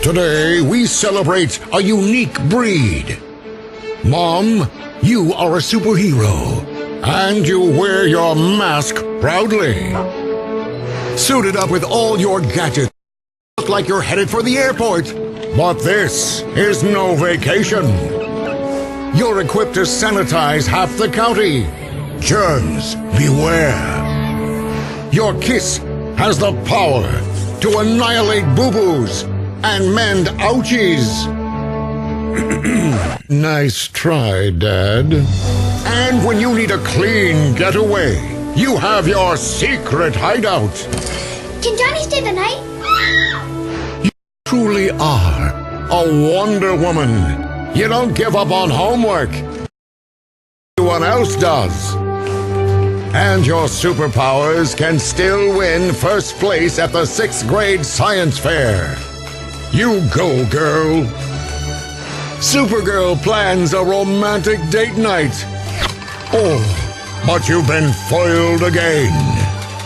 Today, we celebrate a unique breed. Mom, you are a superhero, and you wear your mask proudly. Suited up with all your gadgets, look like you're headed for the airport. But this is no vacation. You're equipped to sanitize half the county. Germs, beware. Your kiss has the power to annihilate boo-boos and mend ouchies. Nice try, Dad. And when you need a clean getaway, you have your secret hideout. Can Johnny stay the night? You truly are a Wonder Woman. You don't give up on homework. Everyone else does. And your superpowers can still win first place at the 6th grade science fair. You go, girl. Supergirl plans a romantic date night. Oh, but you've been foiled again.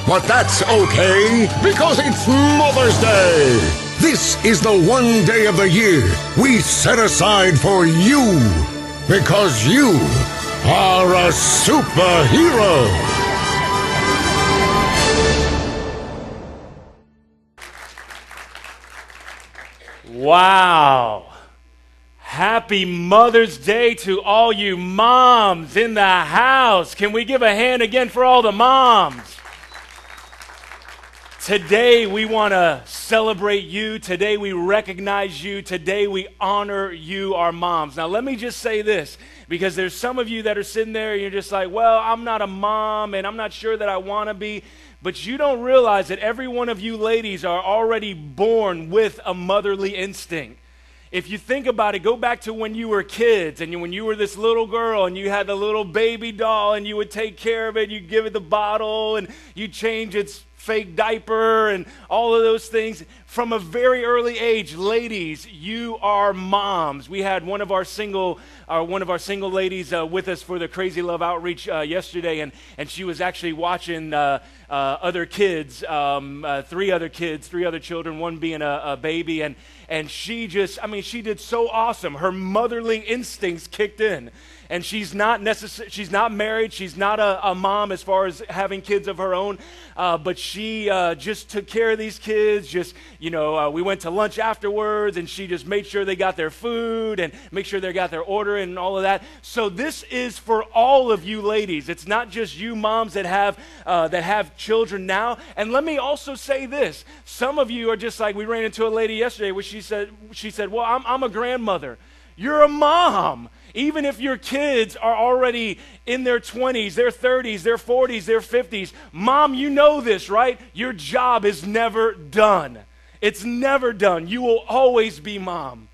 But that's okay, because it's Mother's Day. This is the one day of the year we set aside for you, because you are a superhero. Wow. Happy Mother's Day to all you moms in the house. Can we give a hand again for all the moms? Today we want to celebrate you. Today we recognize you. Today we honor you, our moms. Now let me just say this, because there's some of you that are sitting there and you're just like, well, I'm not a mom and I'm not sure that I want to be. But you don't realize that every one of you ladies are already born with a motherly instinct. If you think about it, go back to when you were kids and when you were this little girl and you had the little baby doll and you would take care of it, you'd give it the bottle and you'd change its fake diaper and all of those things. From a very early age, ladies, you are moms. We had one of our single ladies with us for the Crazy Love Outreach yesterday, and she was actually watching other kids, three other children, one being a baby, and she did so awesome. Her motherly instincts kicked in. And she's not married. She's not a mom as far as having kids of her own. But she just took care of these kids. We went to lunch afterwards, and she just made sure they got their food and make sure they got their order and all of that. So this is for all of you ladies. It's not just you moms that have children now. And let me also say this: some of you are just like, we ran into a lady yesterday where she said, "Well, I'm a grandmother." You're a mom. Even if your kids are already in their 20s, their 30s, their 40s, their 50s, mom, you know this, right? Your job is never done. It's never done. You will always be mom.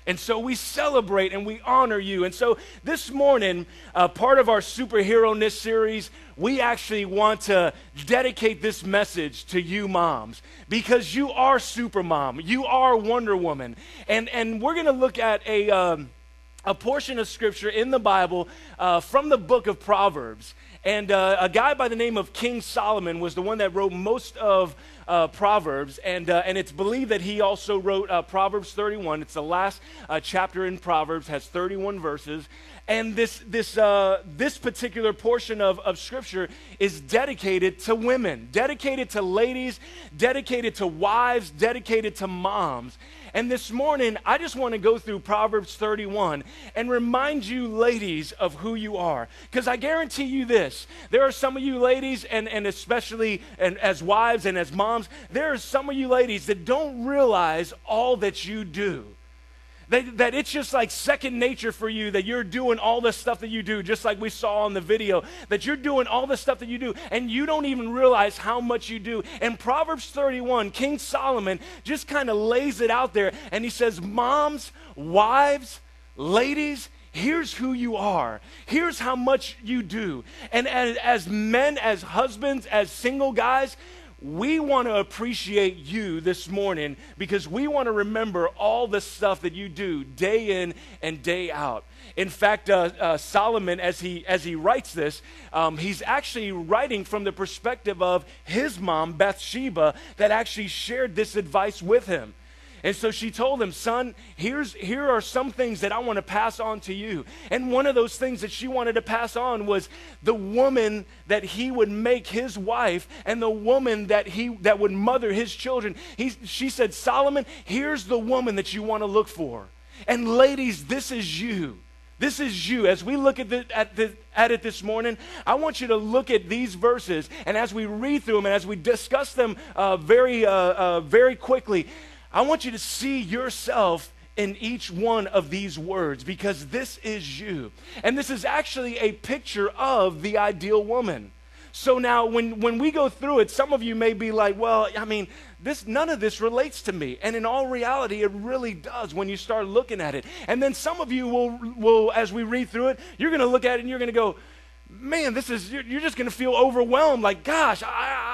And so we celebrate and we honor you. And so this morning, part of our Superheroness series, we actually want to dedicate this message to you moms, because you are SuperMom. You are Wonder Woman. And we're going to look at a portion of scripture in the Bible from the book of Proverbs. And a guy by the name of King Solomon was the one that wrote most of Proverbs, and it's believed that he also wrote Proverbs 31. It's the last chapter in Proverbs, has 31 verses. And this particular portion of Scripture is dedicated to women, dedicated to ladies, dedicated to wives, dedicated to moms. And this morning, I just want to go through Proverbs 31 and remind you ladies of who you are. Because I guarantee you this, there are some of you ladies, and especially as wives and as moms, there are some of you ladies that don't realize all that you do. That it's just like second nature for you, that you're doing all the stuff that you do, just like we saw on the video, that you're doing all the stuff that you do, and you don't even realize how much you do. And Proverbs 31, King Solomon just kind of lays it out there, and he says, moms, wives, ladies, here's who you are. Here's how much you do. And as men, as husbands, as single guys, we want to appreciate you this morning, because we want to remember all the stuff that you do day in and day out. In fact, Solomon, as he writes this, he's actually writing from the perspective of his mom, Bathsheba, that actually shared this advice with him. And so she told him, son, here are some things that I want to pass on to you. And one of those things that she wanted to pass on was the woman that he would make his wife and the woman that would mother his children. She said, Solomon, here's the woman that you want to look for. And ladies, this is you. This is you. As we look at it this morning, I want you to look at these verses, and as we read through them and as we discuss them very quickly, I want you to see yourself in each one of these words, because this is you. And this is actually a picture of the ideal woman. So now when we go through it, some of you may be like, well, I mean, none of this relates to me. And in all reality, it really does when you start looking at it. And then some of you will as we read through it, you're going to look at it and you're going to go, man, you're just going to feel overwhelmed. Like, gosh,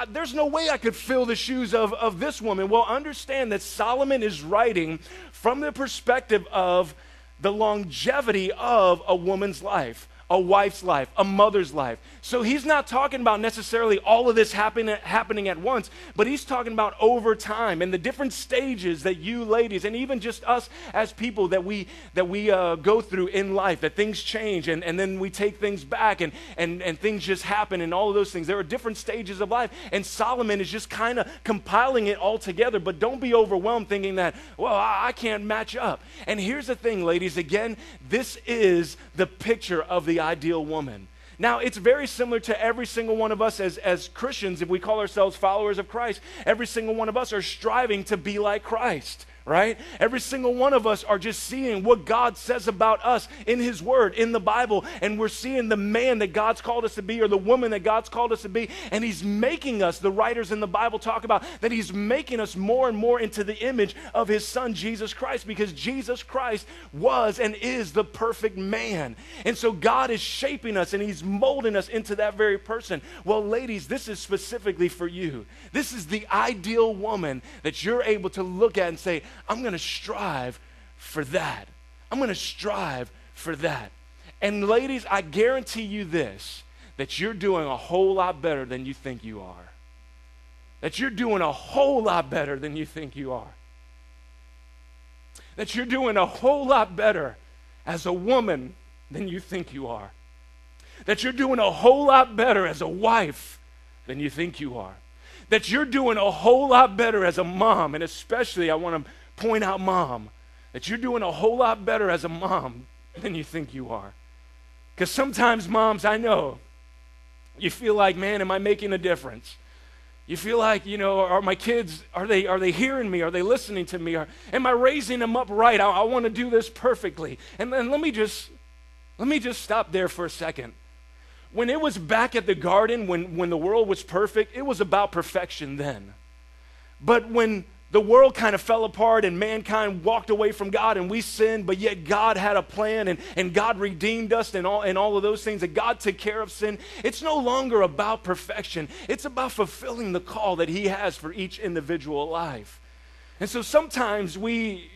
there's no way I could fill the shoes of this woman. Well, understand that Solomon is writing from the perspective of the longevity of a woman's life, a wife's life, a mother's life. So he's not talking about necessarily all of this happening at once, but he's talking about over time and the different stages that you ladies, and even just us as people that we go through in life, that things change and then we take things back and things just happen and all of those things. There are different stages of life, and Solomon is just kind of compiling it all together. But don't be overwhelmed thinking that, well, I can't match up. And here's the thing, ladies, again, this is the picture of the ideal woman. Now, it's very similar to every single one of us as Christians. If we call ourselves followers of Christ, every single one of us are striving to be like Christ, right? Every single one of us are just seeing what God says about us in his word, in the Bible, and we're seeing the man that God's called us to be or the woman that God's called us to be, and he's making us, the writers in the Bible talk about that he's making us more and more into the image of his son, Jesus Christ, because Jesus Christ was and is the perfect man. And so God is shaping us and he's molding us into that very person. Well, ladies, this is specifically for you. This is the ideal woman that you're able to look at and say, I'm going to strive for that. I'm going to strive for that. And ladies, I guarantee you this, that you're doing a whole lot better than you think you are. That you're doing a whole lot better than you think you are. That you're doing a whole lot better as a woman than you think you are. That you're doing a whole lot better as a wife than you think you are. That you're doing a whole lot better as a mom, and especially I want to point out mom, that you're doing a whole lot better as a mom than you think you are. Because sometimes moms, I know, you feel like, man, am I making a difference? You feel like, are my kids, are they hearing me? Are they listening to me? Am I raising them up right? I want to do this perfectly. And then let me just stop there for a second. When it was back at the garden, when the world was perfect, it was about perfection then. But when the world kind of fell apart and mankind walked away from God and we sinned, but yet God had a plan and God redeemed us and all of those things, that God took care of sin. It's no longer about perfection. It's about fulfilling the call that he has for each individual life. And so sometimes we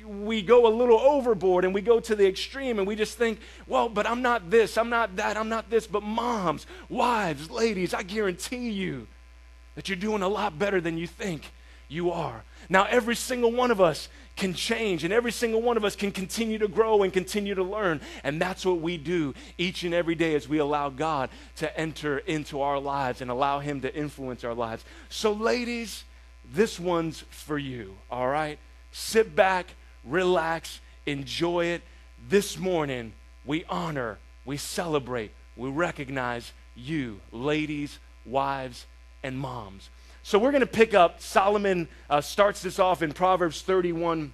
go a little overboard and we go to the extreme and we just think, well, but I'm not this, I'm not that, I'm not this. But moms, wives, ladies, I guarantee you that you're doing a lot better than you think you are. Now, every single one of us can change, and every single one of us can continue to grow and continue to learn. And that's what we do each and every day as we allow God to enter into our lives and allow him to influence our lives. So ladies, this one's for you, all right? Sit back, relax, enjoy it. This morning, we honor, we celebrate, we recognize you, ladies, wives, and moms. So we're going to pick up, Solomon starts this off in Proverbs 31:1.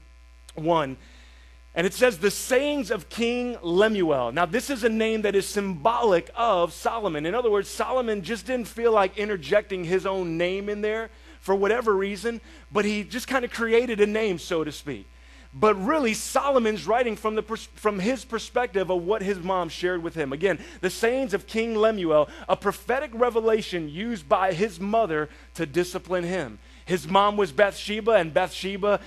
And it says, the sayings of King Lemuel. Now, this is a name that is symbolic of Solomon. In other words, Solomon just didn't feel like interjecting his own name in there for whatever reason, but he just kind of created a name, so to speak. But really, Solomon's writing from his perspective of what his mom shared with him. Again, the sayings of King Lemuel, a prophetic revelation used by his mother to discipline him. His mom was Bathsheba, and Bathsheba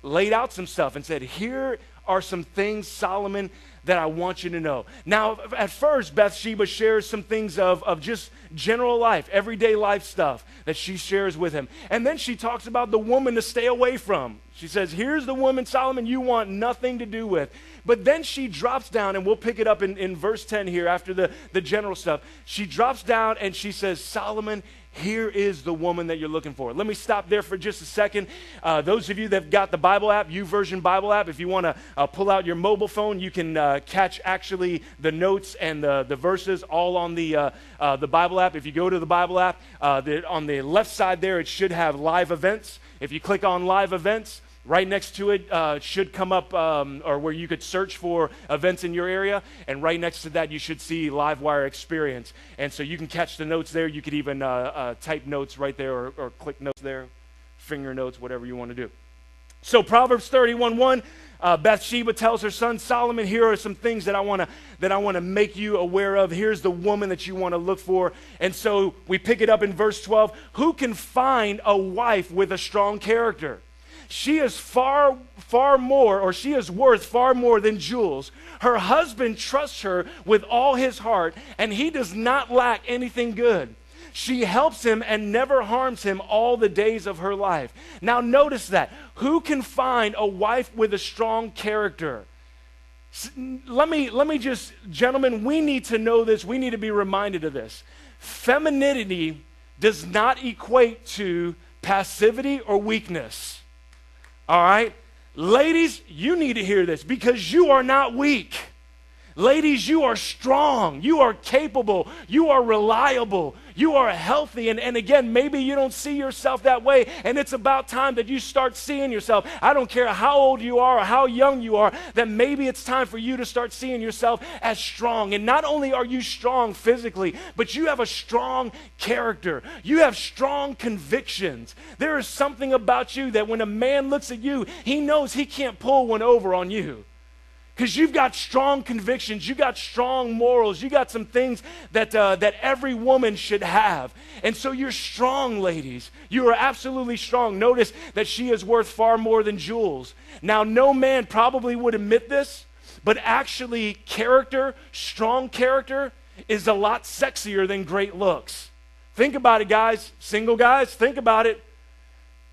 laid out some stuff and said, here are some things, Solomon, that I want you to know. Now, at first, Bathsheba shares some things of just general life, everyday life stuff that she shares with him. And then she talks about the woman to stay away from. She says, here's the woman, Solomon, you want nothing to do with. But then she drops down, and we'll pick it up in verse 10 here after the general stuff. She drops down and she says, Solomon, here is the woman that you're looking for. Let me stop there for just a second. Those of you that have got the Bible app, YouVersion Bible app, if you want to pull out your mobile phone, you can catch actually the notes and the verses all on the Bible app. If you go to the Bible app, on the left side there, it should have live events. If you click on live events, right next to it should come up, or where you could search for events in your area, and right next to that you should see Livewire Experience. And so you can catch the notes there. You could even type notes right there, or click notes there, finger notes, whatever you want to do. So Proverbs 31:1, Bathsheba tells her son Solomon, here are some things that I want to make you aware of. Here's the woman that you want to look for. And so we pick it up in verse 12. Who can find a wife with a strong character? She is far more, or she is worth far more than jewels. Her husband trusts her with all his heart, and he does not lack anything good. She helps him and never harms him all the days of her life. Now notice that. Who can find a wife with a strong character? Let me just, gentlemen, we need to know this. We need to be reminded of this. Femininity does not equate to passivity or weakness. All right? Ladies, you need to hear this because you are not weak. Ladies, you are strong. You are capable. You are reliable. You are healthy. And again, maybe you don't see yourself that way, and it's about time that you start seeing yourself. I don't care how old you are or how young you are, that maybe it's time for you to start seeing yourself as strong. And not only are you strong physically, but you have a strong character. You have strong convictions. There is something about you that when a man looks at you, he knows he can't pull one over on you. Because you've got strong convictions, you got strong morals, you got some things that every woman should have. And so you're strong, ladies. You are absolutely strong. Notice that she is worth far more than jewels. Now, no man probably would admit this, but actually strong character, is a lot sexier than great looks. Think about it, guys. Single guys, think about it.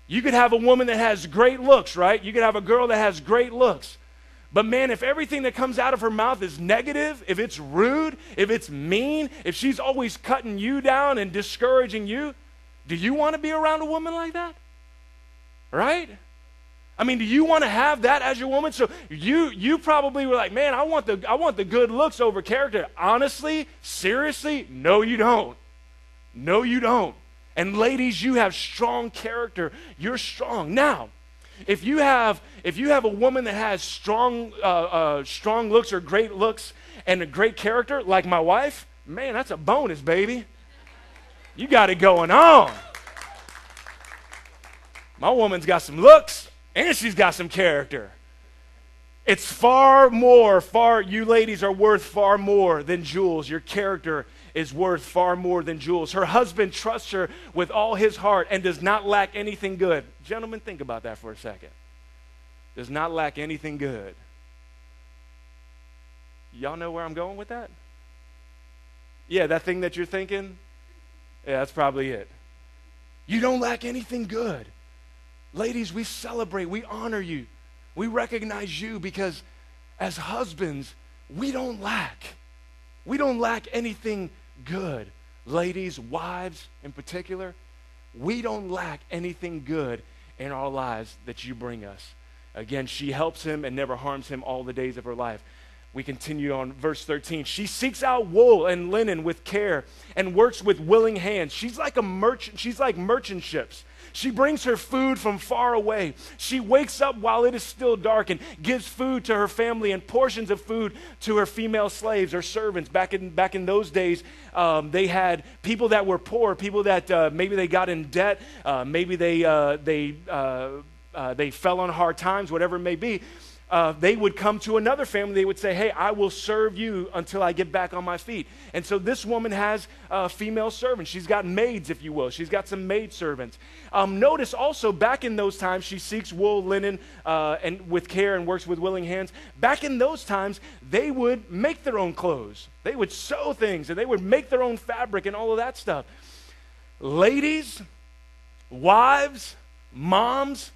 You could have a woman that has great looks, right? You could have a girl that has great looks. But man, if everything that comes out of her mouth is negative, if it's rude, if it's mean, if she's always cutting you down and discouraging you, do you want to be around a woman like that? Right? I mean, do you want to have that as your woman? So you probably were like, man, I want the good looks over character. Honestly, seriously, no you don't. No you don't. And ladies, you have strong character. You're strong. Now, if you have a woman that has strong looks or great looks and a great character, like my wife, man, that's a bonus, baby. You got it going on. My woman's got some looks and she's got some character. It's you ladies are worth far more than jewels. Your character is worth far more than jewels. Her husband trusts her with all his heart and does not lack anything good. Gentlemen, think about that for a second. Does not lack anything good. Y'all know where I'm going with that? Yeah, that thing that you're thinking? Yeah, that's probably it. You don't lack anything good. Ladies, we celebrate, we honor you. We recognize you because as husbands, we don't lack. We don't lack anything good. Ladies, wives in particular, we don't lack anything good in our lives that you bring us. Again, she helps him and never harms him all the days of her life. We continue on verse 13. She seeks out wool and linen with care and works with willing hands. She's like a merchant. She's like merchant ships. She brings her food from far away. She wakes up while it is still dark and gives food to her family and portions of food to her female slaves or servants. Back in those days, they had people that were poor, people that maybe they got in debt, maybe they fell on hard times, whatever it may be. they would come to another family. They would say, hey, I will serve you until I get back on my feet. And so this woman has female servants. She's got maids, if you will. She's got some maid servants. Notice also back in those times, she seeks wool, linen, and with care and works with willing hands. Back in those times, they would make their own clothes. They would sew things, and they would make their own fabric and all of that stuff. Ladies, wives, moms,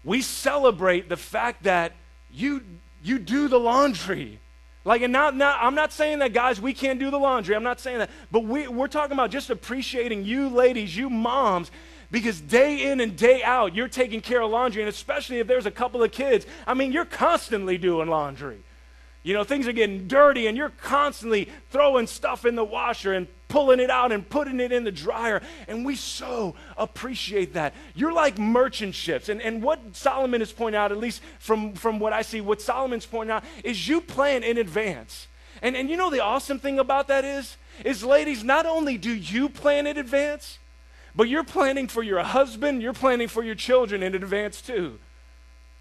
we celebrate the fact that you do the laundry. Like, and now I'm not saying that, guys, we can't do the laundry. I'm not saying that. But we're talking about just appreciating you ladies, you moms, because day in and day out, you're taking care of laundry. And especially if there's a couple of kids, I mean, you're constantly doing laundry. You know, things are getting dirty, and you're constantly throwing stuff in the washer and pulling it out and putting it in the dryer, and we so appreciate that. You're like merchant ships, and what Solomon is pointing out, at least from what I see, what Solomon's pointing out is you plan in advance. And you know the awesome thing about that is ladies, not only do you plan in advance, but you're planning for your husband, you're planning for your children in advance too.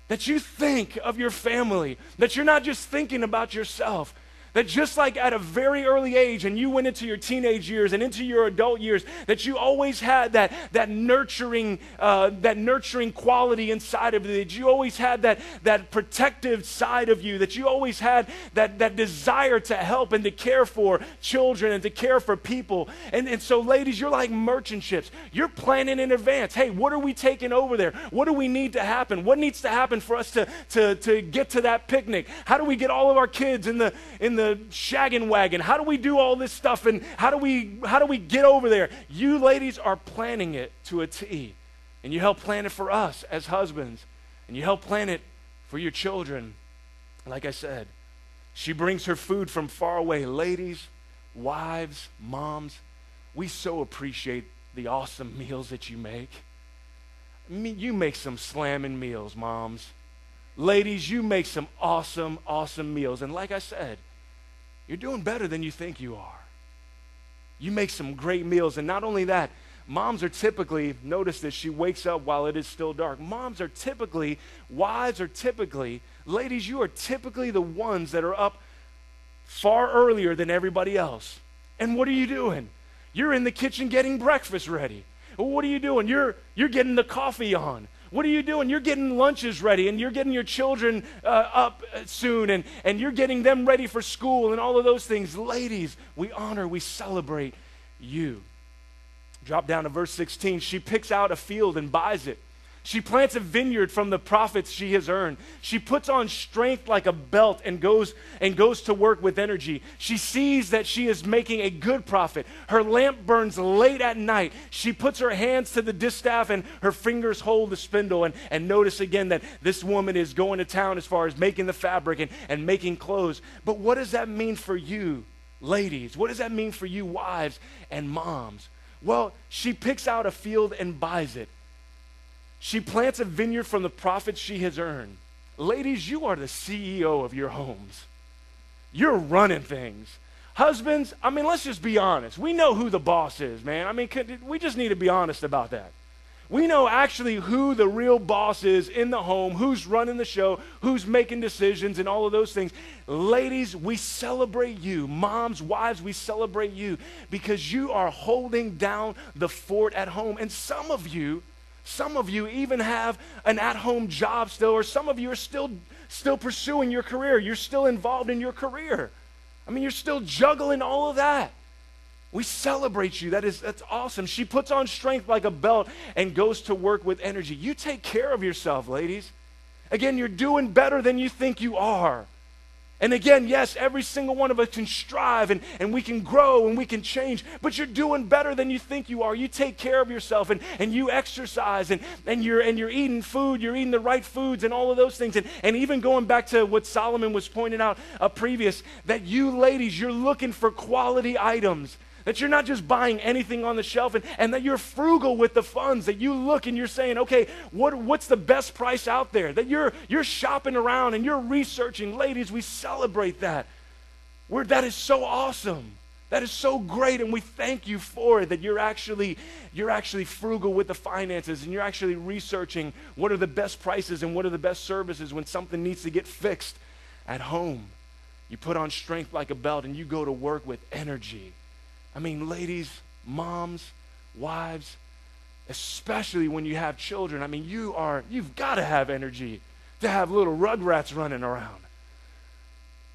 That you think of your family, that you're not just thinking about yourself, that just like at a very early age and you went into your teenage years and into your adult years, that you always had that nurturing quality inside of you, that you always had that protective side of you, that you always had that desire to help and to care for children and to care for people. And so ladies, you're like merchant ships. You're planning in advance. Hey, what are we taking over there? What do we need to happen? What needs to happen for us to get to that picnic? How do we get all of our kids in the shaggin' wagon? How do we do all this stuff, and how do we get over there? You ladies are planning it to a T, and you help plan it for us as husbands, and you help plan it for your children. Like I said, she brings her food from far away. Ladies, wives, moms, we so appreciate the awesome meals that you make. I mean, you make some slamming meals, moms. Ladies, you make some awesome, awesome meals. And like I said, you're doing better than you think you are. You make some great meals. And not only that, moms are typically, notice this, she wakes up while it is still dark. Moms are typically, wives are typically, ladies, you are typically the ones that are up far earlier than everybody else. And what are you doing? You're in the kitchen getting breakfast ready. Well, what are you doing? You're getting the coffee on. What are you doing? You're getting lunches ready, and you're getting your children up soon, and you're getting them ready for school and all of those things. Ladies, we honor, we celebrate you. Drop down to verse 16. She picks out a field and buys it. She plants a vineyard from the profits she has earned. She puts on strength like a belt and goes to work with energy. She sees that she is making a good profit. Her lamp burns late at night. She puts her hands to the distaff and her fingers hold the spindle. And notice again that this woman is going to town as far as making the fabric and making clothes. But what does that mean for you, ladies? What does that mean for you, wives and moms? Well, she picks out a field and buys it. She plants a vineyard from the profits she has earned. Ladies, you are the CEO of your homes. You're running things. Husbands, I mean, let's just be honest. We know who the boss is, man. I mean, we just need to be honest about that. We know actually who the real boss is in the home, who's running the show, who's making decisions and all of those things. Ladies, we celebrate you. Moms, wives, we celebrate you because you are holding down the fort at home. And some of you even have an at-home job still, or some of you are still pursuing your career. You're still involved in your career. I mean, you're still juggling all of that. We celebrate you. That's awesome. She puts on strength like a belt and goes to work with energy. You take care of yourself, ladies. Again, you're doing better than you think you are. And again, yes, every single one of us can strive and we can grow and we can change, but you're doing better than you think you are. You take care of yourself and you exercise and you're eating food, you're eating the right foods and all of those things. And even going back to what Solomon was pointing out previous, that you ladies, you're looking for quality items. That you're not just buying anything on the shelf and that you're frugal with the funds, that you look and you're saying, okay, what's the best price out there? That you're shopping around and you're researching. Ladies, we celebrate that. That is so awesome. That is so great, and we thank you for it, that you're actually frugal with the finances, and you're actually researching what are the best prices and what are the best services when something needs to get fixed at home. You put on strength like a belt, and you go to work with energy. I mean, ladies, moms, wives, especially when you have children, I mean, you've got to have energy to have little rugrats running around.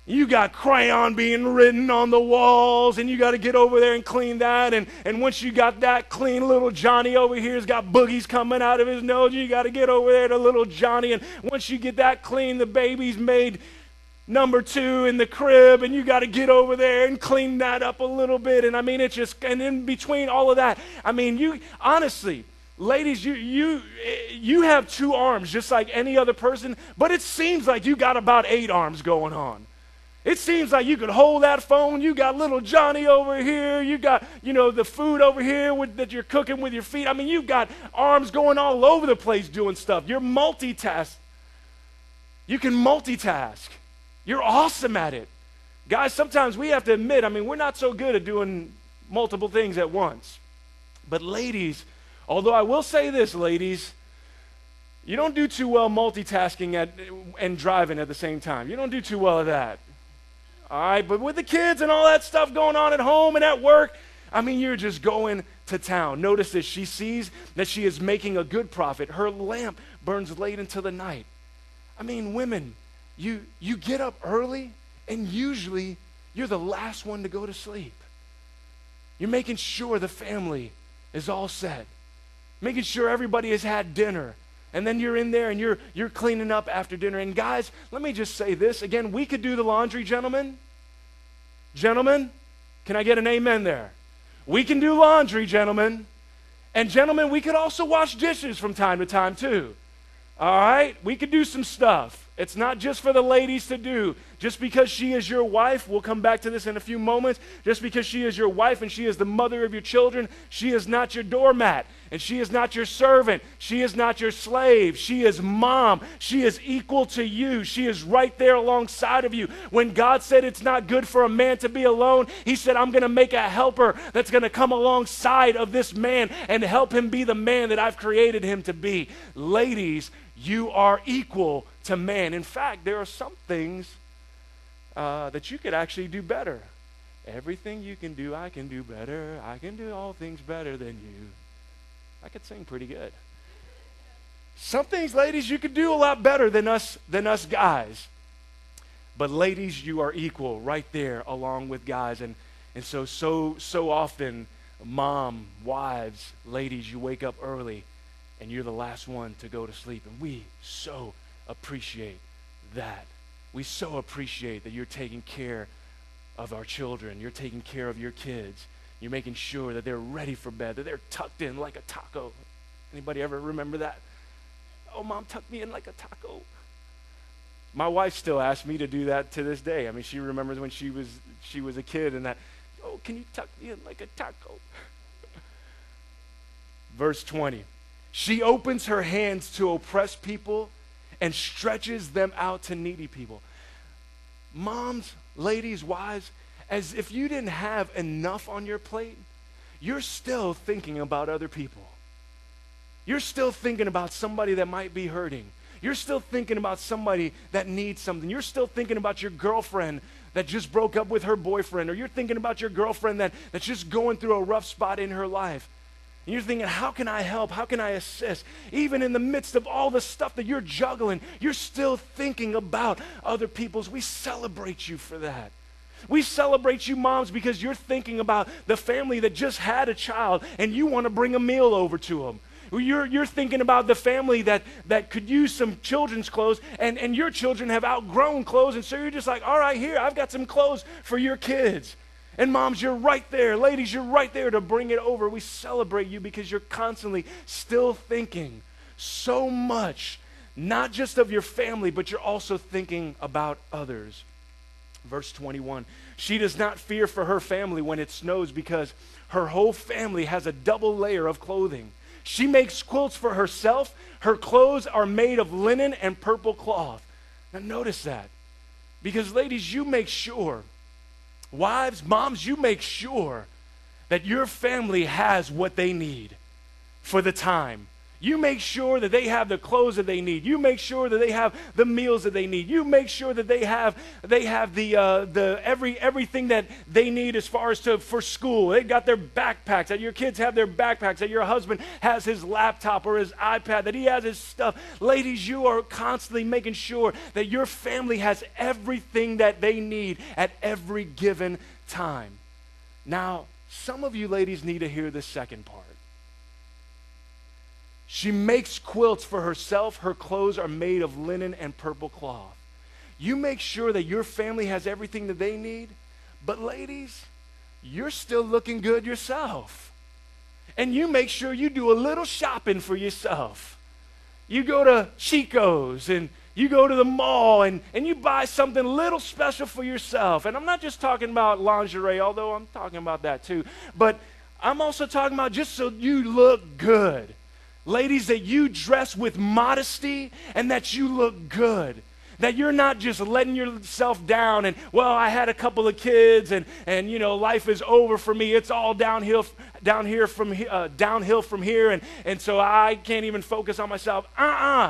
You got crayon being written on the walls, and you got to get over there and clean that. And once you got that clean, little Johnny over here has got boogies coming out of his nose. You got to get over there to little Johnny. And once you get that clean, the baby's made number 2 in the crib, and you got to get over there and clean that up a little bit. And I mean, it's just, and in between all of that, I mean, you honestly, ladies, you have 2 arms just like any other person, but it seems like you got about 8 arms going on. It seems like you could hold that phone. You got little Johnny over here. You got, the food over here that you're cooking with your feet. I mean, you've got arms going all over the place doing stuff. You're multitask. You can multitask. You're awesome at it. Guys, sometimes we have to admit, I mean, we're not so good at doing multiple things at once. But ladies, although I will say this, ladies, you don't do too well multitasking and driving at the same time. You don't do too well at that. All right, but with the kids and all that stuff going on at home and at work, I mean, you're just going to town. Notice this. She sees that she is making a good profit. Her lamp burns late into the night. I mean, women, you get up early, and usually you're the last one to go to sleep. You're making sure the family is all set, making sure everybody has had dinner. And then you're in there and you're cleaning up after dinner. And guys, let me just say this. Again, we could do the laundry, gentlemen. Gentlemen, can I get an amen there? We can do laundry, gentlemen. And gentlemen, we could also wash dishes from time to time too. All right? We could do some stuff. It's not just for the ladies to do. Just because she is your wife, we'll come back to this in a few moments, just because she is your wife and she is the mother of your children, she is not your doormat, and she is not your servant. She is not your slave. She is mom. She is equal to you. She is right there alongside of you. When God said it's not good for a man to be alone, he said, I'm going to make a helper that's going to come alongside of this man and help him be the man that I've created him to be. Ladies, you are equal to man. In fact, there are some things that you could actually do better. Everything you can do, I can do better. I can do all things better than you. I could sing pretty good. Some things, ladies, you could do a lot better than us guys. But ladies, you are equal right there along with guys. And so often, mom, wives, ladies, you wake up early and you're the last one to go to sleep. And we so appreciate that. We so appreciate that you're taking care of our children. You're taking care of your kids. You're making sure that they're ready for bed, that they're tucked in like a taco. Anybody ever remember that? Oh, mom tucked me in like a taco. My wife still asks me to do that to this day. I mean, she remembers when she was a kid and that, oh, can you tuck me in like a taco? Verse 20. She opens her hands to oppress people and stretches them out to needy people. Moms, ladies, wives, as if you didn't have enough on your plate, you're still thinking about other people. You're still thinking about somebody that might be hurting. You're still thinking about somebody that needs something. You're still thinking about your girlfriend that just broke up with her boyfriend, or you're thinking about your girlfriend that's just going through a rough spot in her life. And you're thinking, how can I help? How can I assist? Even in the midst of all the stuff that you're juggling, you're still thinking about other people's. We celebrate you for that. We celebrate you, moms, because you're thinking about the family that just had a child and you want to bring a meal over to them. You're thinking about the family that could use some children's clothes, and your children have outgrown clothes, and so you're just like, all right, here, I've got some clothes for your kids. And moms, you're right there. Ladies, you're right there to bring it over. We celebrate you because you're constantly still thinking so much, not just of your family, but you're also thinking about others. Verse 21, she does not fear for her family when it snows because her whole family has a double layer of clothing. She makes quilts for herself. Her clothes are made of linen and purple cloth. Now notice that. Because ladies, you make sure Wives, moms, you make sure that your family has what they need for the time. You make sure that they have the clothes that they need. You make sure that they have the meals that they need. You make sure that they have everything that they need as far as for school. They got their backpacks, that your kids have their backpacks, that your husband has his laptop or his iPad, that he has his stuff. Ladies, you are constantly making sure that your family has everything that they need at every given time. Now, some of you ladies need to hear the second part. She makes quilts for herself. Her clothes are made of linen and purple cloth. You make sure that your family has everything that they need, but ladies, you're still looking good yourself. And you make sure you do a little shopping for yourself. You go to Chico's and you go to the mall and you buy something a little special for yourself. And I'm not just talking about lingerie, although I'm talking about that too, but I'm also talking about just so you look good. Ladies, that you dress with modesty and that you look good. That you're not just letting yourself down and, well, I had a couple of kids and you know, life is over for me. It's all downhill from here and so I can't even focus on myself.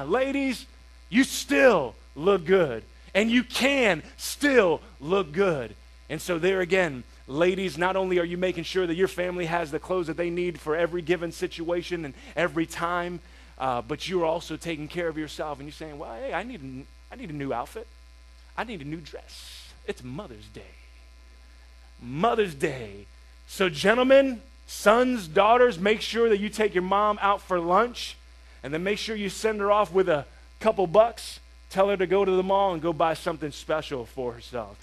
Ladies, you still look good and you can still look good. And so there again, ladies, not only are you making sure that your family has the clothes that they need for every given situation and every time, but you're also taking care of yourself and you're saying, well, hey, I need a new outfit. I need a new dress. It's Mother's Day. Mother's Day. So gentlemen, sons, daughters, make sure that you take your mom out for lunch and then make sure you send her off with a couple bucks. Tell her to go to the mall and go buy something special for herself.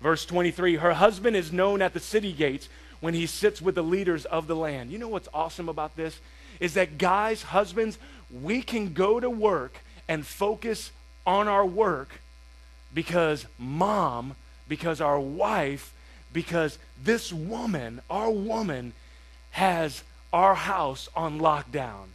Verse 23, her husband is known at the city gates when he sits with the leaders of the land. You know what's awesome about this? Is that guys, husbands, we can go to work and focus on our work because mom, because our wife, because this woman, our woman, has our house on lockdown.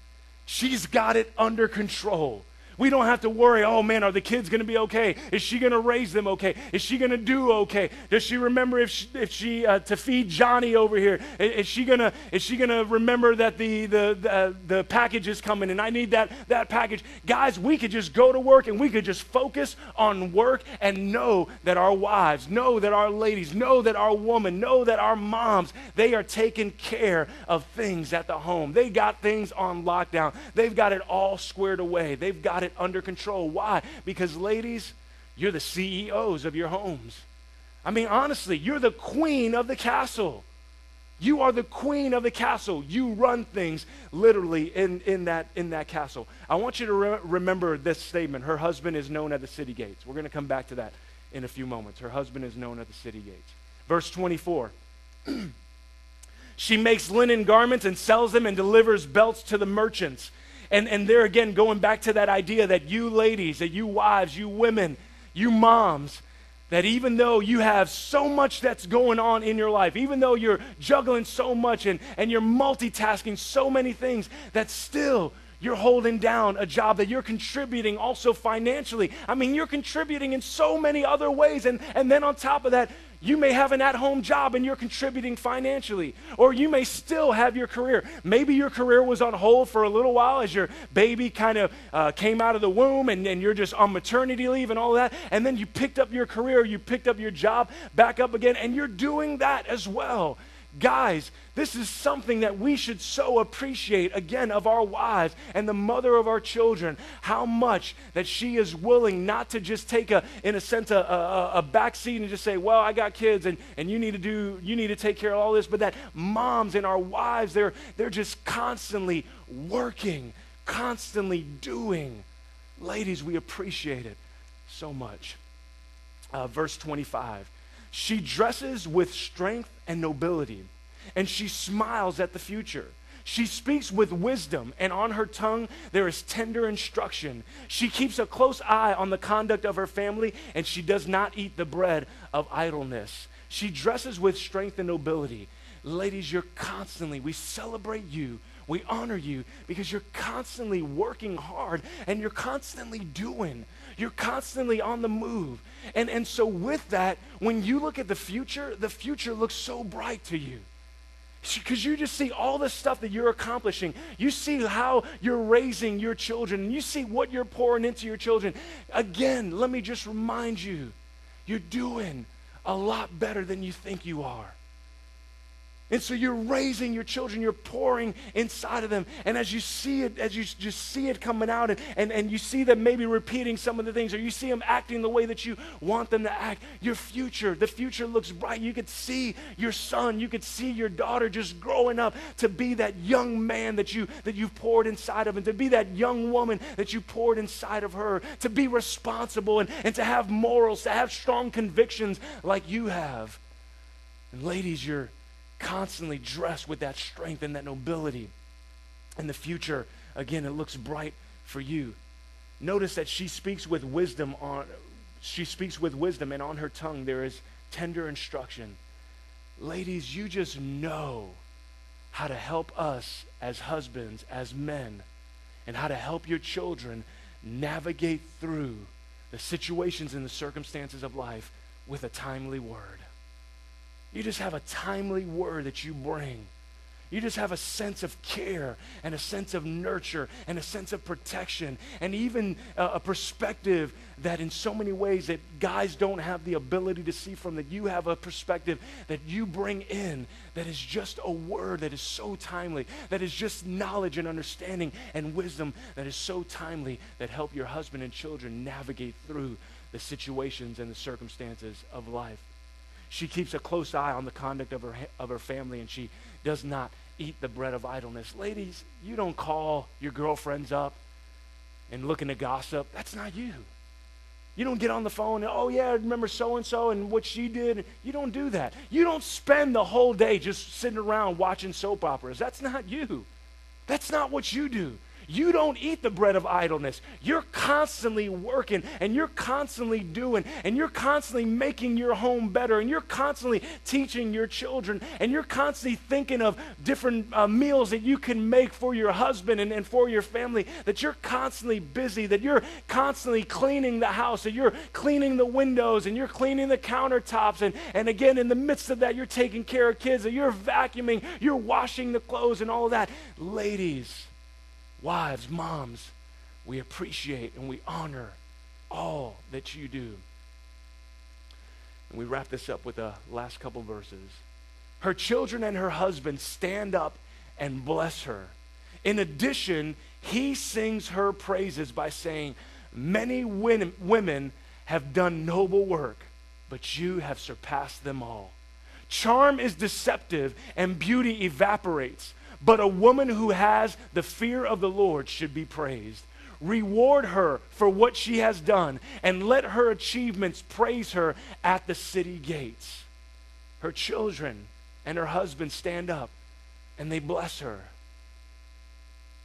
She's got it under control. We don't have to worry, oh man, are the kids going to be okay? Is she going to raise them okay? Is she going to do okay? Does she remember if she to feed Johnny over here? Is she going to remember that the package is coming and I need that package? Guys, we could just go to work and we could just focus on work and know that our wives, know that our ladies, know that our women, know that our moms, they are taking care of things at the home. They got things on lockdown. They've got it all squared away. They've got it under control. Why? Because ladies, you're the CEOs of your homes. I mean, honestly, you're the queen of the castle. You are the queen of the castle. You run things literally in that castle. I want you to remember this statement. Her husband is known at the city gates. We're going to come back to that in a few moments. Her husband is known at the city gates. Verse 24. She makes linen garments and sells them and delivers belts to the merchants. And there again, going back to that idea that you ladies, that you wives, you women, you moms, that even though you have so much that's going on in your life, even though you're juggling so much and you're multitasking so many things, that still you're holding down a job, that you're contributing also financially. I mean, you're contributing in so many other ways. And then on top of that, you may have an at-home job and you're contributing financially. Or you may still have your career. Maybe your career was on hold for a little while as your baby kind of came out of the womb and you're just on maternity leave and all that. And then you picked up your career, you picked up your job back up again, and you're doing that as well. Guys, this is something that we should so appreciate, again, of our wives and the mother of our children, how much that she is willing not to just take in a sense, a back seat and just say, well, I got kids and you need to take care of all this, but that moms and our wives, they're just constantly working, constantly doing. Ladies, we appreciate it so much. Verse 25. She dresses with strength and nobility, and she smiles at the future. She speaks with wisdom, and on her tongue there is tender instruction. She keeps a close eye on the conduct of her family, and she does not eat the bread of idleness. She dresses with strength and nobility. Ladies, we celebrate you. We honor you because you're constantly working hard and you're constantly doing. You're constantly on the move. And so with that, when you look at the future looks so bright to you. Because you just see all the stuff that you're accomplishing. You see how you're raising your children. And you see what you're pouring into your children. Again, let me just remind you, you're doing a lot better than you think you are. And so you're raising your children, you're pouring inside of them. And as you see it, as you just see it coming out and you see them maybe repeating some of the things, or you see them acting the way that you want them to act, the future looks bright. You could see your son, you could see your daughter just growing up to be that young man that you've poured inside of, and to be that young woman that you poured inside of her, to be responsible and to have morals, to have strong convictions like you have. And ladies, you're constantly dressed with that strength and that nobility. In the future, again, it looks bright for you. Notice that she speaks with wisdom, and on her tongue there is tender instruction. Ladies, you just know how to help us as husbands, as men, and how to help your children navigate through the situations and the circumstances of life with a timely word. You just have a timely word that you bring. You just have a sense of care and a sense of nurture and a sense of protection and even a perspective that in so many ways that guys don't have the ability to see from, that you have a perspective that you bring in that is just a word that is so timely, that is just knowledge and understanding and wisdom that is so timely that help your husband and children navigate through the situations and the circumstances of life. She keeps a close eye on the conduct of her family, and she does not eat the bread of idleness. Ladies, you don't call your girlfriends up and looking to gossip. That's not you. You don't get on the phone and, oh yeah, remember so-and-so and what she did. You don't do that. You don't spend the whole day just sitting around watching soap operas. That's not you. That's not what you do. You don't eat the bread of idleness. You're constantly working, and you're constantly doing, and you're constantly making your home better, and you're constantly teaching your children, and you're constantly thinking of different meals that you can make for your husband and for your family, that you're constantly busy, that you're constantly cleaning the house, that you're cleaning the windows, and you're cleaning the countertops, and again, in the midst of that, you're taking care of kids, that you're vacuuming, you're washing the clothes and all of that. Ladies, wives, moms, we appreciate and we honor all that you do. And we wrap this up with the last couple verses. Her children and her husband stand up and bless her. In addition, he sings her praises by saying, many women have done noble work, but you have surpassed them all. Charm is deceptive and beauty evaporates. But a woman who has the fear of the Lord should be praised. Reward her for what she has done, and let her achievements praise her at the city gates. Her children and her husband stand up, and they bless her.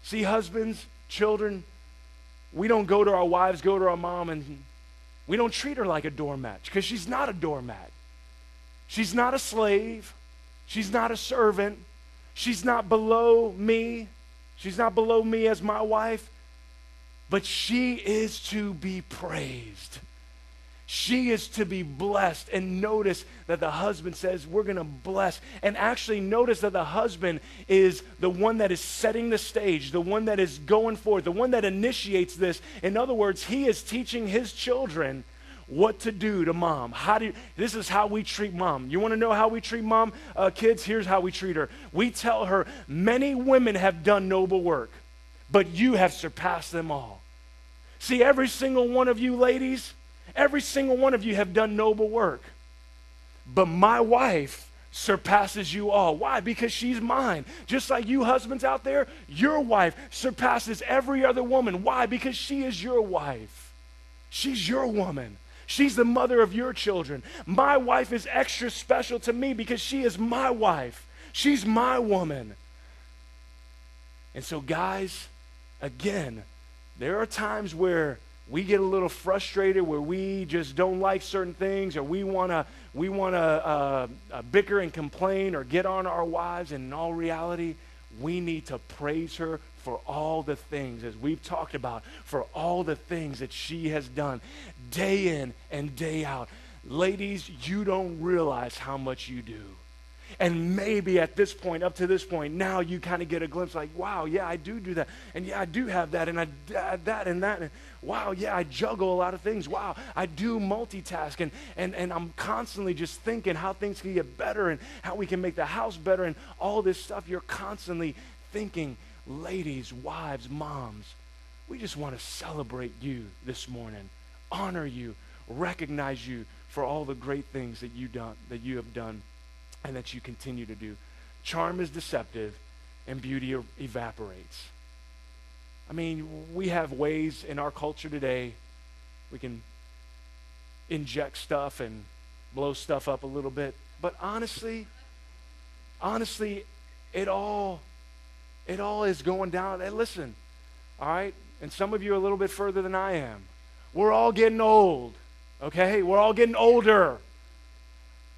See, husbands, children, we don't go to our wives, go to our mom, and we don't treat her like a doormat, because she's not a doormat. She's not a slave. She's not a servant. She's not below me. She's not below me as my wife. But she is to be praised. She is to be blessed. And notice that the husband says, we're going to bless. And actually notice that the husband is the one that is setting the stage, the one that is going forth, the one that initiates this. In other words, he is teaching his children what to do to mom. This is how we treat mom. You want to know how we treat mom? Kids, here's how we treat her. We tell her, many women have done noble work, but you have surpassed them all. See, every single one of you ladies, every single one of you have done noble work. But my wife surpasses you all. Why? Because she's mine. Just like you husbands out there, your wife surpasses every other woman. Why? Because she is your wife. She's your woman. She's the mother of your children. My wife is extra special to me because she is my wife. She's my woman. And so guys, again, there are times where we get a little frustrated, where we just don't like certain things, or we want to bicker and complain or get on our wives, and in all reality, we need to praise her for all the things, as we've talked about, for all the things that she has done day in and day out. Ladies, you don't realize how much you do. And maybe at this point, up to this point, now you kind of get a glimpse like, wow, yeah, I do that. And yeah, I do have that, and I add that and that. And wow, yeah, I juggle a lot of things. Wow, I do multitask. And I'm constantly just thinking how things can get better and how we can make the house better and all this stuff. You're constantly thinking. Ladies, wives, moms, we just want to celebrate you this morning, honor you, recognize you for all the great things that you have done. And that you continue to do. Charm is deceptive and beauty evaporates. I mean, we have ways in our culture today we can inject stuff and blow stuff up a little bit. But honestly, it all is going down. And listen, all right? And some of you are a little bit further than I am. We're all getting old, okay? We're all getting older.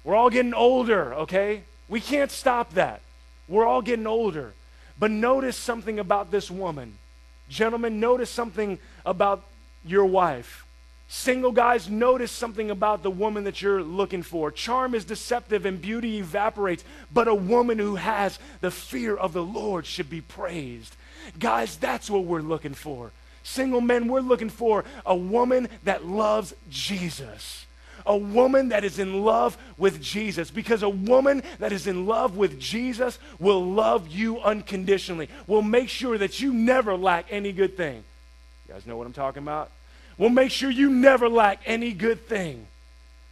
We're all getting older, okay? We can't stop that. We're all getting older. But notice something about this woman. Gentlemen, notice something about your wife. Single guys, notice something about the woman that you're looking for. Charm is deceptive and beauty evaporates, but a woman who has the fear of the Lord should be praised. Guys, that's what we're looking for. Single men, we're looking for a woman that loves Jesus. A woman that is in love with Jesus, because a woman that is in love with Jesus will love you unconditionally, will make sure that you never lack any good thing. You guys know what I'm talking about? Will make sure you never lack any good thing.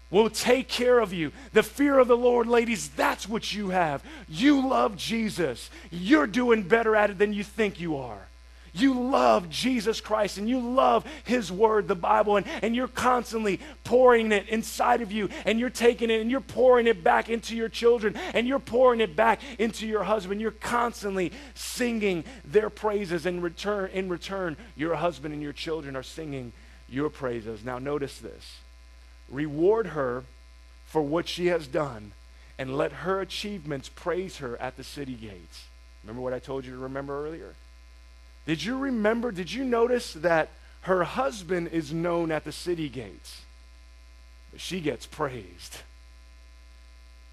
Will take care of you. The fear of the Lord, ladies, that's what you have. You love Jesus. You're doing better at it than you think you are. You love Jesus Christ and you love his word, the Bible, and you're constantly pouring it inside of you, and you're taking it and you're pouring it back into your children, and you're pouring it back into your husband. You're constantly singing their praises, and in return, your husband and your children are singing your praises. Now notice this. Reward her for what she has done, and let her achievements praise her at the city gates. Remember what I told you to remember earlier? Did you notice that her husband is known at the city gates? But she gets praised.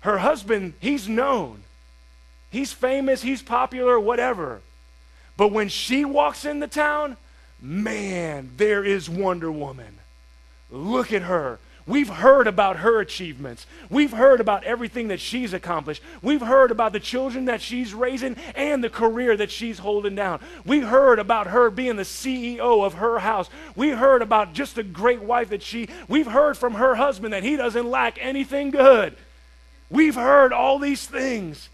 Her husband, he's known. He's famous, he's popular, whatever. But when she walks into town, man, there is Wonder Woman. Look at her. We've heard about her achievements. We've heard about everything that she's accomplished. We've heard about the children that she's raising and the career that she's holding down. We heard about her being the CEO of her house. We heard about just the great wife that we've heard from her husband that he doesn't lack anything good. We've heard all these things.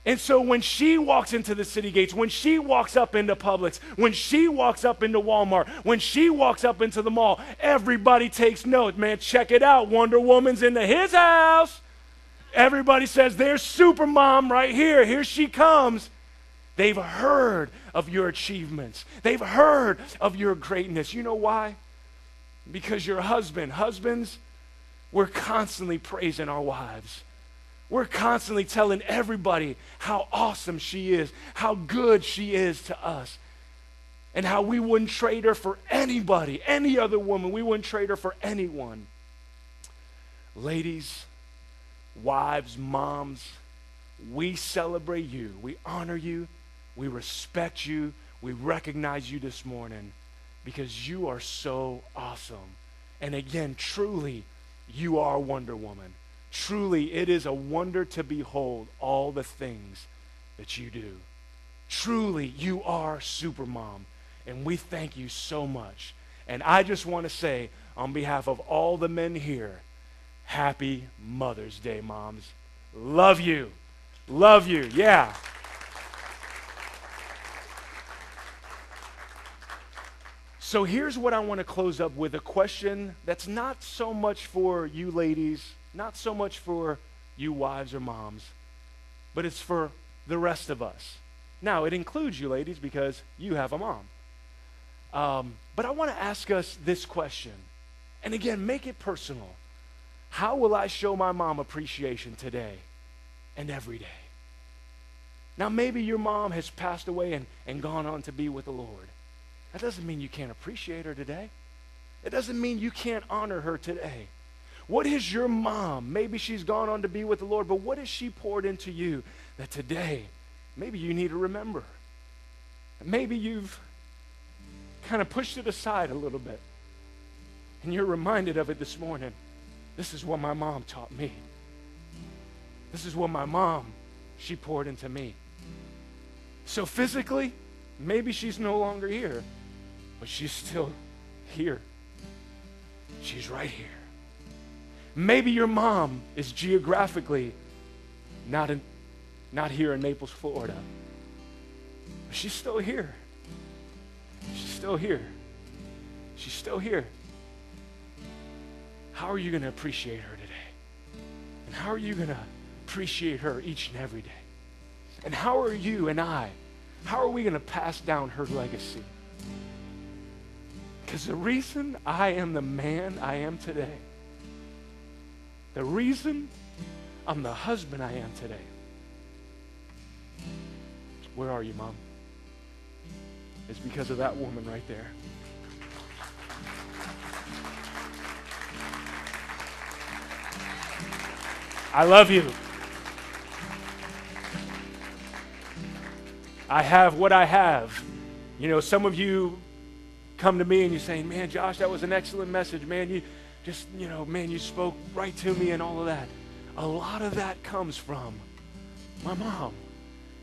And so when she walks into the city gates, when she walks up into Publix, when she walks up into Walmart, when she walks up into the mall, everybody takes note. Man, check it out. Wonder Woman's into his house. Everybody says, there's SuperMom right here. Here she comes. They've heard of your achievements. They've heard of your greatness. You know why? Because your husbands, we're constantly praising our wives. We're constantly telling everybody how awesome she is, how good she is to us, and how we wouldn't trade her for anybody, any other woman. We wouldn't trade her for anyone. Ladies, wives, moms, we celebrate you. We honor you. We respect you. We recognize you this morning because you are so awesome. And again, truly, you are Wonder Woman. Truly, it is a wonder to behold all the things that you do. Truly, you are SuperMom, and we thank you so much. And I just want to say, on behalf of all the men here, happy Mother's Day, moms. Love you. Love you. Yeah. So here's what I want to close up with, a question that's not so much for you ladies, not so much for you wives or moms, but it's for the rest of us. Now, it includes you ladies because you have a mom. But I want to ask us this question. And again, make it personal. How will I show my mom appreciation today and every day? Now, maybe your mom has passed away and gone on to be with the Lord. That doesn't mean you can't appreciate her today. It doesn't mean you can't honor her today. What is your mom? Maybe she's gone on to be with the Lord, but what has she poured into you that today, maybe you need to remember? Maybe you've kind of pushed it aside a little bit, and you're reminded of it this morning. This is what my mom taught me. This is what my mom, she poured into me. So physically, maybe she's no longer here, but she's still here. She's right here. Maybe your mom is geographically not here in Naples, Florida, but she's still here. She's still here. She's still here. How are you going to appreciate her today? And how are you going to appreciate her each and every day? And how are you and I, how are we going to pass down her legacy? Because the reason I am the man I am today, the reason I'm the husband I am today, where are you, Mom? It's because of that woman right there. I love you. I have what I have. You know, some of you come to me and you're saying, man, Josh, that was an excellent message. Man, you just, man, you spoke right to me and all of that. A lot of that comes from my mom.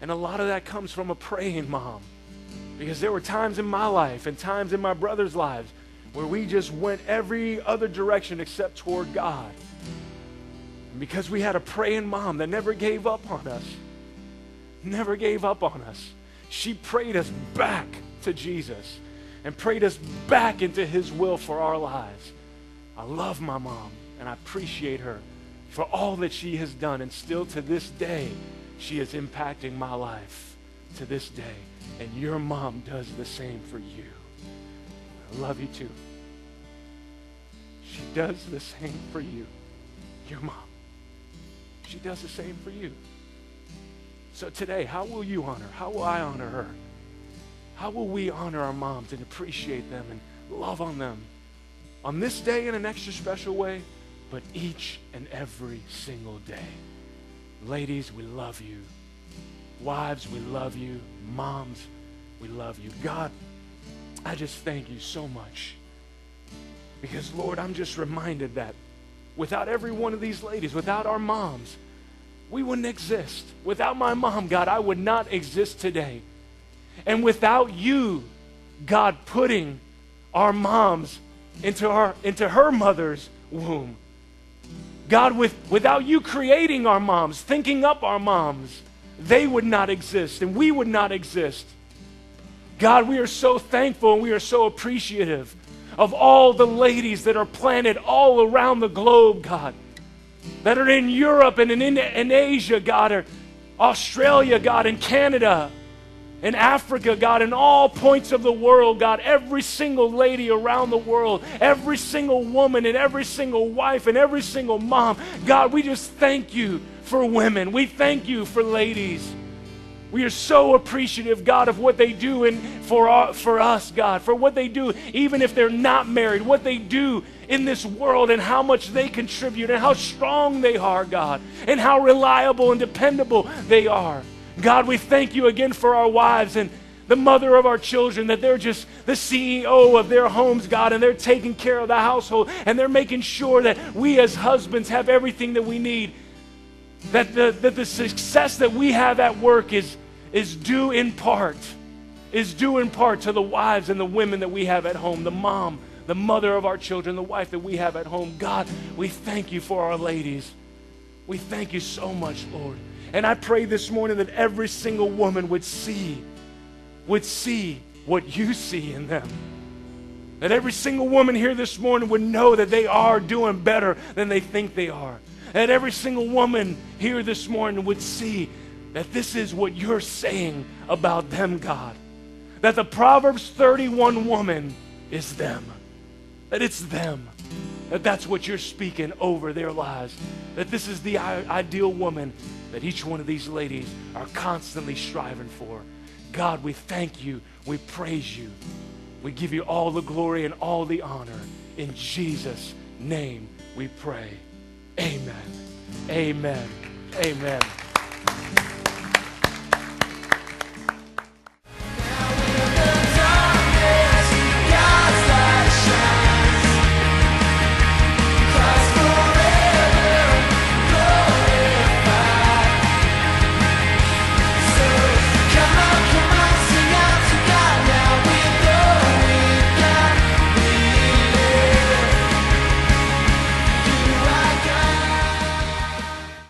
And a lot of that comes from a praying mom. Because there were times in my life and times in my brother's lives where we just went every other direction except toward God. And because we had a praying mom that never gave up on us, never gave up on us, she prayed us back to Jesus and prayed us back into his will for our lives. I love my mom and I appreciate her for all that she has done, and still to this day she is impacting my life to this day, and your mom does the same for you. I love you too. She does the same for you. Your mom, she does the same for you. So today, how will you honor? How will I honor her? How will we honor our moms and appreciate them and love on them on this day in an extra special way, but each and every single day? Ladies, we love you. Wives, we love you. Moms, we love you. God, I just thank you so much. Because, Lord, I'm just reminded that without every one of these ladies, without our moms, we wouldn't exist. Without my mom, God, I would not exist today. And without you, God, putting our moms into her mother's womb, God, without you creating our moms, thinking up our moms, they would not exist and we would not exist. God, we are so thankful and we are so appreciative of all the ladies that are planted all around the globe, God, that are in Europe and in Asia, God, or Australia, God, and Canada, in Africa, God, in all points of the world, God, every single lady around the world, every single woman and every single wife and every single mom. God, we just thank you for women. We thank you for ladies. We are so appreciative, God, of what they do for us, God, for what they do even if they're not married, what they do in this world and how much they contribute and how strong they are, God, and how reliable and dependable they are. God, we thank you again for our wives and the mother of our children, that they're just the CEO of their homes, God, and they're taking care of the household, and they're making sure that we as husbands have everything that we need, that the success that we have at work is due in part to the wives and the women that we have at home, the mom, the mother of our children, the wife that we have at home. God, we thank you for our ladies. We thank you so much, Lord. And I pray this morning that every single woman would see what you see in them. That every single woman here this morning would know that they are doing better than they think they are. That every single woman here this morning would see that this is what you're saying about them, God. That the Proverbs 31 woman is them. That it's them. that that's what you're speaking over their lives, that this is the ideal woman that each one of these ladies are constantly striving for. God, we thank you. We praise you. We give you all the glory and all the honor. In Jesus' name we pray. Amen. Amen. Amen.